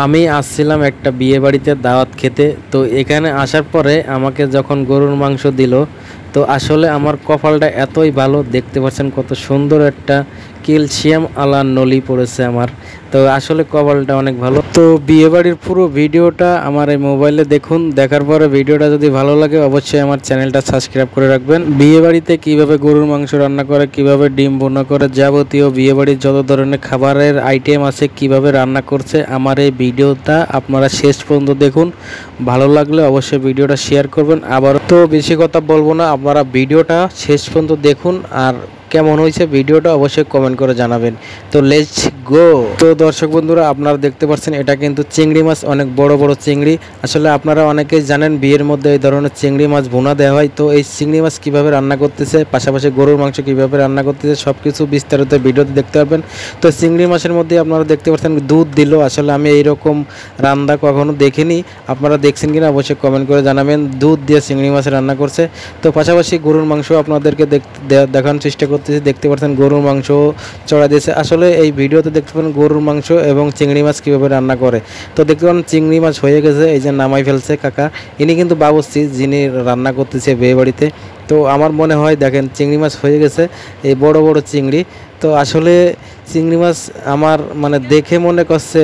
আমি আসছিলাম একটা বিয়ে বাড়িতে দাওয়াত খেতে। তো এখানে আসার পরে আমাকে যখন গরুর মাংস দিল, তো আসলে আমার কপালটা এতই ভালো, দেখতে পাচ্ছেন কত সুন্দর একটা ক্যালসিয়াম আলা নলি পড়েছে আমার। তো আসলে কপালটা অনেক ভালো। তো বিয়ে বাড়ির পুরো ভিডিওটা আমার এই মোবাইলে দেখুন, দেখার পরে ভিডিওটা যদি ভালো লাগে অবশ্যই আমার চ্যানেলটা সাবস্ক্রাইব করে রাখবেন। বিয়ে বাড়িতে কীভাবে গরুর মাংস রান্না করে, কিভাবে ডিম ভুনা করে, যাবতীয় বিয়ে বাড়ির যত ধরনের খাবারের আইটেম আছে কিভাবে রান্না করছে, আমার এই ভিডিওটা আপনারা শেষ পর্যন্ত দেখুন। ভালো লাগলে অবশ্যই ভিডিওটা শেয়ার করবেন। আবার তো বেশি কথা বলবো না, আপনারা ভিডিওটা শেষ পর্যন্ত দেখুন, আর কেমন হয়েছে ভিডিওটা অবশ্যই কমেন্ট করে জানাবেন। তো লেটস গো। তো দর্শক বন্ধুরা, আপনারা দেখতে পাচ্ছেন এটা কিন্তু চিংড়ি মাছ, অনেক বড় বড় চিংড়ি। আসলে আপনারা অনেকেই জানেন বিয়ের মধ্যে এই ধরনের চিংড়ি মাছ ভুনা দেওয়া হয়। তো এই চিংড়ি মাছ কীভাবে রান্না করতেছে, পাশাপাশি গরুর মাংস কীভাবে রান্না করতেছে, সব কিছু বিস্তারিত ভিডিওতে দেখতে পারবেন। তো চিংড়ি মাছের মধ্যে আপনারা দেখতে পাচ্ছেন দুধ দিল। আসলে আমি এইরকম রান্না কখনো দেখিনি, আপনারা দেখছেন কিনা অবশ্যই কমেন্ট করে জানাবেন। দুধ দিয়ে চিংড়ি মাছ রান্না করছে। তো পাশাপাশি গরুর মাংস আপনাদেরকে দেখানোর চেষ্টা করতেছি। দেখতে পাচ্ছেন গরুর মাংস চড়া দিয়েছে। আসলে এই ভিডিওতে দেখতে পাবেন গরুর মাংস এবং চিংড়ি মাছ কীভাবে রান্না করে। তো দেখতে পাবেন চিংড়ি মাছ হয়ে গেছে, এই যে নামাই ফেলছে কাকা। ইনি কিন্তু বাবুর্চি, যিনি রান্না করতেছে বিয়ে বাড়িতে। তো আমার মনে হয় দেখেন চিংড়ি মাছ হয়ে গেছে, এই বড় বড় চিংড়ি। তো আসলে চিংড়ি মাছ আমার মানে দেখে মনে করছে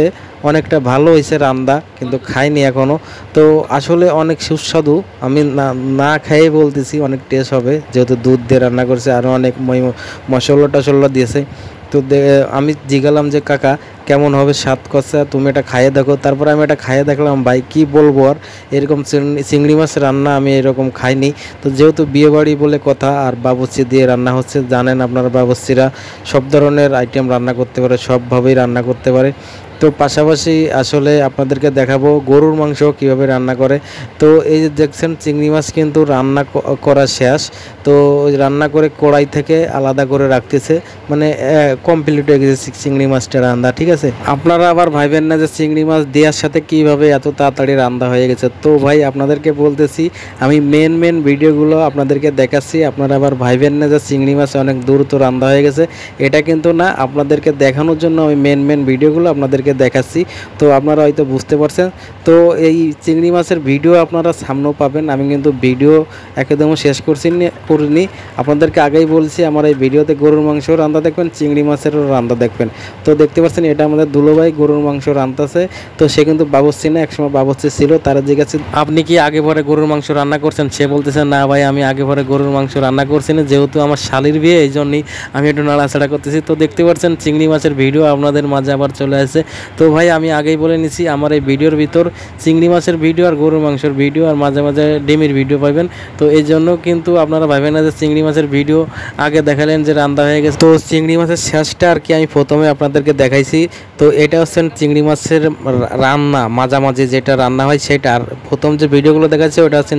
অনেকটা ভালো হয়েছে রান্না, কিন্তু খাইনি এখনও। তো আসলে অনেক সুস্বাদু, আমি না খেয়ে বলতেছি অনেক টেস্ট হবে, যেহেতু দুধ দিয়ে রান্না করছে, আরও অনেক মশলা টশলা দিয়েছে। তো আমি জিজ্ঞালাম যে কাকা কেমন হবে, স্বাদ করছে, তুমি এটা খাইয়ে দেখো। তারপরে আমি এটা খাইয়ে দেখলাম, ভাই কি বলবো আর, এরকম চিংড়ি মাছ রান্না আমি এরকম খাইনি। তো যেহেতু বিয়েবাড়ি বলে কথা, আর বাবুর্চি দিয়ে রান্না হচ্ছে, জানেন আপনারা বাবুর্চিরা সব ধরনের আইটেম রান্না করতে পারে, সবভাবেই রান্না করতে পারে। তো পাশাপাশি আসলে আপনাদেরকে দেখাবো গরুর মাংস কিভাবে রান্না করে। তো এই যে দেখছেন চিংড়ি মাছ কিন্তু রান্না করা শেষ। তো রান্না করে কড়াই থেকে আলাদা করে রাখতেছে, মানে কমপ্লিট হয়ে গেছে চিংড়ি মাছটা রান্না, ঠিক আছে। আপনারা আবার ভাইবেন না যে চিংড়ি মাছ দেওয়ার সাথে কিভাবে এত তাড়াতাড়ি রান্না হয়ে গেছে। তো ভাই আপনাদেরকে বলতেছি, আমি মেন ভিডিওগুলো আপনাদেরকে দেখাচ্ছি, আপনারা আবার ভাইবেন না যে চিংড়ি মাছ অনেক দ্রুত রান্না হয়ে গেছে। এটা কিন্তু না, আপনাদেরকে দেখানোর জন্য আমি মেন ভিডিওগুলো আপনাদেরকে দেখাচ্ছি। তো আপনারা হয়তো বুঝতে পারছেন। তো এই চিংড়ি মাছের ভিডিও আপনারা সামনেও পাবেন। আমি কিন্তু ভিডিও একদম শেষ করিনি, আপনাদেরকে আগেই বলছি আমার এই ভিডিওতে গরুর মাংস রান্না দেখবেন, চিংড়ি মাছেরও রান্না দেখবেন। তো দেখতে পাচ্ছেন এটা আমাদের দুলোভাই গরুর মাংস রান্নাছে। তো সে কিন্তু বাবুর্চি না, একসময় বাবুর্চি ছিল। তারা জিজ্ঞাসা আপনি কি আগে পরে গরুর মাংস রান্না করছেন, সে বলতেছে না ভাই আমি আগে পরে গরুর মাংস রান্না করছি না, যেহেতু আমার শালির বিয়ে এই জন্যই আমি একটু নাড়াচাড়া করতেছি। তো দেখতে পাচ্ছেন চিংড়ি মাছের ভিডিও আপনাদের মাঝে আবার চলে আসে। তো ভাই আমি আগেই বলে নিছি, আমার এই ভিডিওর ভিতর চিংড়ি মাছের ভিডিও আর গরুর মাংসের ভিডিও আর মাঝে মাঝে ডিমের ভিডিও পাবেন। তো এই জন্য কিন্তু আপনারা ভাবেন না যে চিংড়ি মাছের ভিডিও আগে দেখালেন যে রান্না হয়ে গেছে। তো চিংড়ি মাছের শেষটা আর কি আমি প্রথমে আপনাদেরকে দেখাইছি। তো এটা হচ্ছে চিংড়ি মাছের রান্না, মাঝামাঝি যেটা রান্না হয় সেটা। আর প্রথম যে ভিডিওগুলো দেখাচ্ছে ওটা হচ্ছে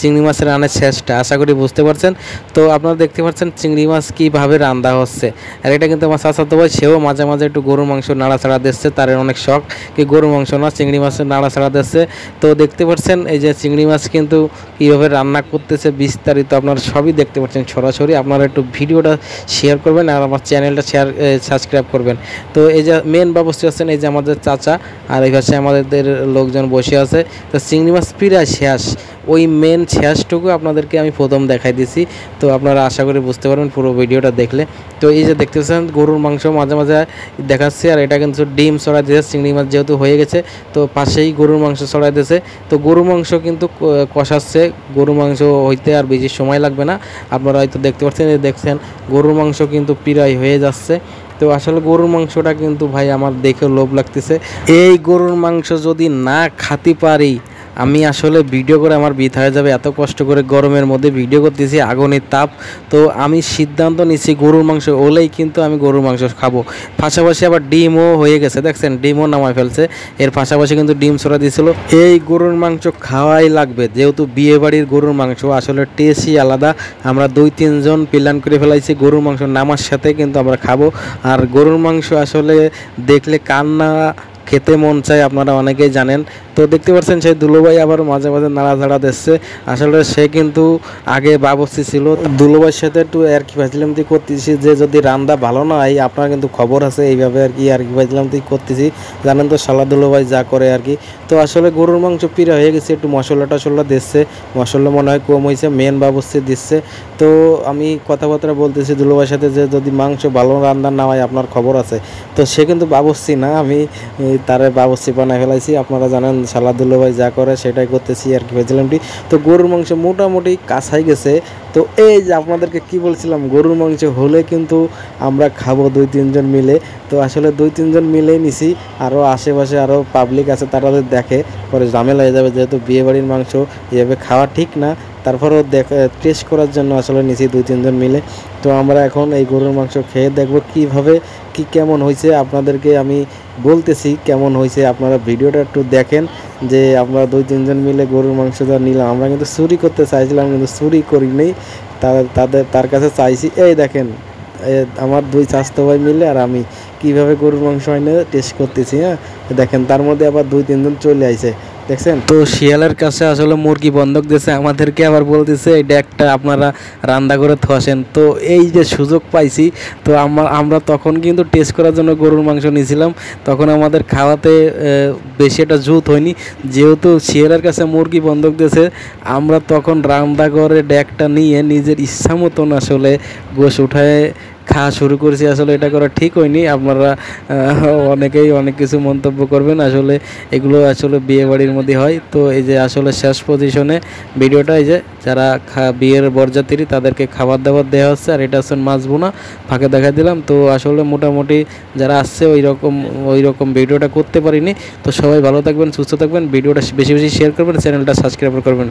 চিংড়ি মাছের রান্নার শেষটা, আশা করি বুঝতে পারছেন। তো আপনারা দেখতে পাচ্ছেন চিংড়ি মাছ কীভাবে রান্না হচ্ছে। আর এটা কিন্তু আমার চাচাতো ভাই, সেও মাঝে মাঝে একটু গরুর মাংস নাড়াচাড়া দিচ্ছে, তার অনেক শখ কি গরুর মাংস না চিংড়ি মাছের নাড়াচাড়া দিচ্ছে। তো দেখতে পাচ্ছেন এই যে চিংড়ি মাছ কিন্তু কীভাবে রান্না করতেছে বিস্তারিত আপনারা সবই দেখতে পাচ্ছেন সরাসরি। আপনারা একটু ভিডিওটা শেয়ার করবেন আর আমার চ্যানেলটা সাবস্ক্রাইব করবেন। তো এই যে মেন ব্যবস্থা আছেন, এই যে আমাদের চাচা, আর এই পাশে আমাদের লোকজন বসে আছে। তো চিংড়ি মাছ প্রায় শেষ, ওই মেন শেষটুকু আপনাদেরকে আমি প্রথম দেখাই দিছি। তো আপনারা আশা করি বুঝতে পারবেন পুরো ভিডিওটা দেখলে। তো এই যে দেখতে পাচ্ছেন গরুর মাংস মাঝে মাঝে দেখাচ্ছে, আর এটা কিন্তু ডিম ছড়াই দিয়েছে, চিংড়ি মাছ যেহেতু হয়ে গেছে তো পাশেই গরুর মাংস ছড়াই দিয়েছে। তো গরুর মাংস কিন্তু কষাচ্ছে, গরুর মাংস হইতে আর বেশি সময় লাগবে না। আপনারা হয়তো দেখতে পাচ্ছেন, দেখছেন গরুর মাংস কিন্তু প্রায় হয়ে যাচ্ছে। তো আসলে গরুর মাংসটা কিন্তু ভাই আমার দেখে লোভ লাগতেছে। এই গরুর মাংস যদি না খাতে পারি আমি আসলে ভিডিও করে আমার বৃথা হয়ে যাবে। এত কষ্ট করে গরমের মধ্যে ভিডিও করতেছি, আগুনের তাপ। তো আমি সিদ্ধান্ত নিচ্ছি গরুর মাংস হলেই কিন্তু আমি গরুর মাংস খাবো। পাশাপাশি আবার ডিমও হয়ে গেছে, দেখছেন ডিমও নামায় ফেলছে। এর পাশাপাশি কিন্তু ডিম ছড়া দিয়েছিল। এই গরুর মাংস খাওয়াই লাগবে, যেহেতু বিয়ে বাড়ির গরুর মাংস আসলে টেস্টই আলাদা। আমরা 2-3 জন প্ল্যান করে ফেলাইছি গরুর মাংস নামার সাথে কিন্তু আমরা খাবো। আর গরুর মাংস আসলে দেখলে কান্না খেতে মন চায়, আপনারা অনেকেই জানেন। তো দেখতে পাচ্ছেন সেই দুলোভাই আবার মাঝে মাঝে নাড়াঝাড়া দিচ্ছে। আসলে সে কিন্তু আগে বাবুর্চি ছিল, দুলোভাইয়ের সাথে একটু আর কি ফাজলামতি করতেছি যে যদি রান্না ভালো না হয় আপনার কিন্তু খবর আছে, এইভাবে আর কি ফাজলামতি করতেছি। জানেন তো শালা দুলোভাই যা করে আর কি। তো আসলে গরুর মাংস পিড়া হয়ে গেছে, একটু মশলা টশলা দিচ্ছে, মশলা মনে হয় কম হয়েছে, মেন বাবুর্চি দিচ্ছে। তো আমি কথাবার্তা বলতেছি দুলোভাইয়ের সাথে যে যদি মাংস ভালো রান্না না হয় আপনার খবর আছে। তো সে কিন্তু বাবুর্চি না, আমি তারে বাবুর্চি বানায় ফেলাইছি। আপনারা জানেন শালা দুলোভাই যা করে সেটাই করতেছি আর কি ফাজলামটি। তো গরুর মাংস মোটামুটি কাছাই গেছে। তো এই যে আপনাদেরকে কি বলছিলাম, গরুর মাংস হলে কিন্তু আমরা খাবো 2-3 জন মিলে। তো আসলে 2-3 জন মিলেই নিছি, আরও আশেপাশে আরও পাবলিক আছে, তারা দেখে পরে ঝামেলা হয়ে যাবে, যেহেতু বিয়েবাড়ির মাংস এভাবে খাওয়া ঠিক না। তারপরেও টেস্ট করার জন্য আসলে নিছি 2-3 জন মিলে। তো আমরা এখন এই গরুর মাংস খেয়ে দেখব কীভাবে কি কেমন হয়েছে, আপনাদেরকে আমি বলতেছি কেমন হয়েছে। আপনারা ভিডিওটা একটু দেখেন যে আমরা 2-3 জন মিলে গরুর মাংসটা নিলাম। আমরা কিন্তু চুরি করতে চাইছিলাম, কিন্তু চুরি করিনি, তার কাছে চাইছি। এই দেখেন আমার 2 চাচাতো ভাই মিলে আর আমি কীভাবে গরুর মাংস এনে টেস্ট করতেছি। হ্যাঁ দেখেন, তার মধ্যে আবার 2-3 জন চলে আইছে, দেখছেন তো। শিয়ালের কাছে আসলে মুরগি বন্ধক দিয়েছে, আমাদেরকে আবার বলতেছে এই ডেকটা আপনারা রান্না করে থাসেন। তো এই যে সুযোগ পাইছি, তো আমরা তখন কিন্তু টেস্ট করার জন্য গরুর মাংস নিয়েছিলাম, তখন আমাদের খাওয়াতে বেশি একটা জুত হয়নি, যেহেতু শিয়ালের কাছে মুরগি বন্ধক দিয়েছে। আমরা তখন রান্না করে ডেকটা নিয়ে নিজের ইচ্ছা মতন আসলে গোশ উঠায় খাওয়া শুরু করেছি। আসলে এটা করা ঠিক হয়নি, আপনারা অনেকেই অনেক কিছু মন্তব্য করবেন, আসলে এগুলো আসলে বিয়ে বাড়ির মধ্যে হয়। তো এই যে আসলে শেষ পজিশনে ভিডিওটা, এই যে যারা বিয়ের বরযাত্রী তাদেরকে খাবার দাবার দেওয়া হচ্ছে, আর এটা হচ্ছে মাছ বোনা, ফাঁকে দেখা দিলাম। তো আসলে মোটামুটি যারা আসছে ওই রকম ভিডিওটা করতে পারিনি। তো সবাই ভালো থাকবেন, সুস্থ থাকবেন, ভিডিওটা বেশি বেশি শেয়ার করবেন, চ্যানেলটা সাবস্ক্রাইব করবেন।